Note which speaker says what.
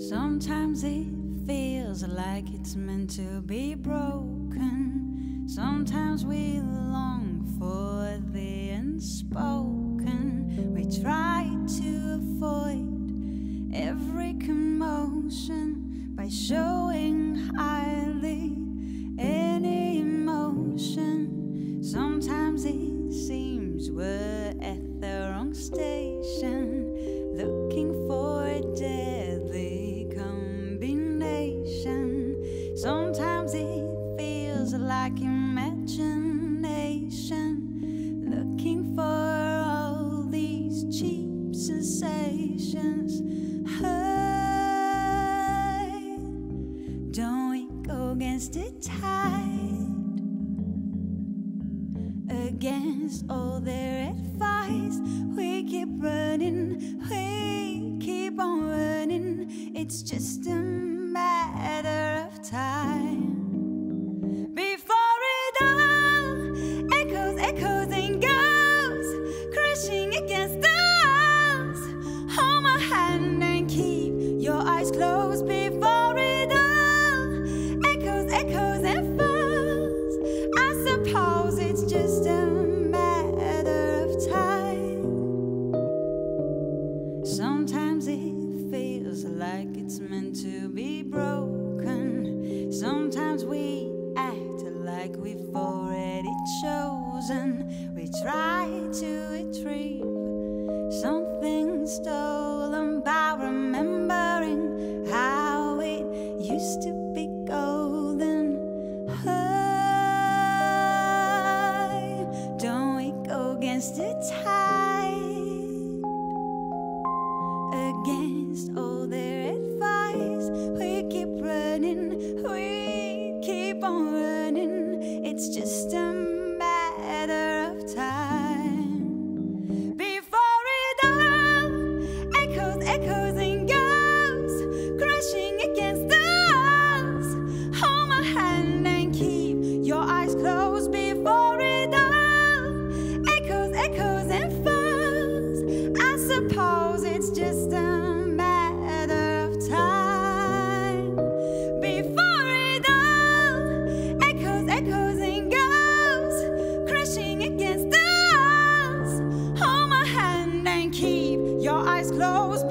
Speaker 1: Sometimes it feels like it's meant to be broken. Sometimes we long for the unspoken. We try to avoid every commotion by showing hardly any emotion. Sometimes it seems we're at the wrong station, looking for a deadly combination. Sometimes it feels like imagination, looking for all these cheap sensations. Hey, don't we go against the tide, against all their advice? We keep running, we keep on running. It's just a matter of time before it all echoes and goes crashing against the walls. Hold my hand and keep your eyes closed before it all echoes and falls. I suppose it's just a matter of time. Sometimes it feels like it's meant to be broken. Sometimes we act like we've already chosen. We try to retrieve something stolen by remembering how it used to be golden. Hey, don't we go against the tide, against all their advice? We keep running, we keep on running. It's just a matter of time before it all echoes and goes crashing against the walls. Hold my hand and keep your eyes closed before it all echoes and falls. I suppose it's just a matter of time before it all echoes and goes crashing against the walls. Hold my hand and keep your eyes closed.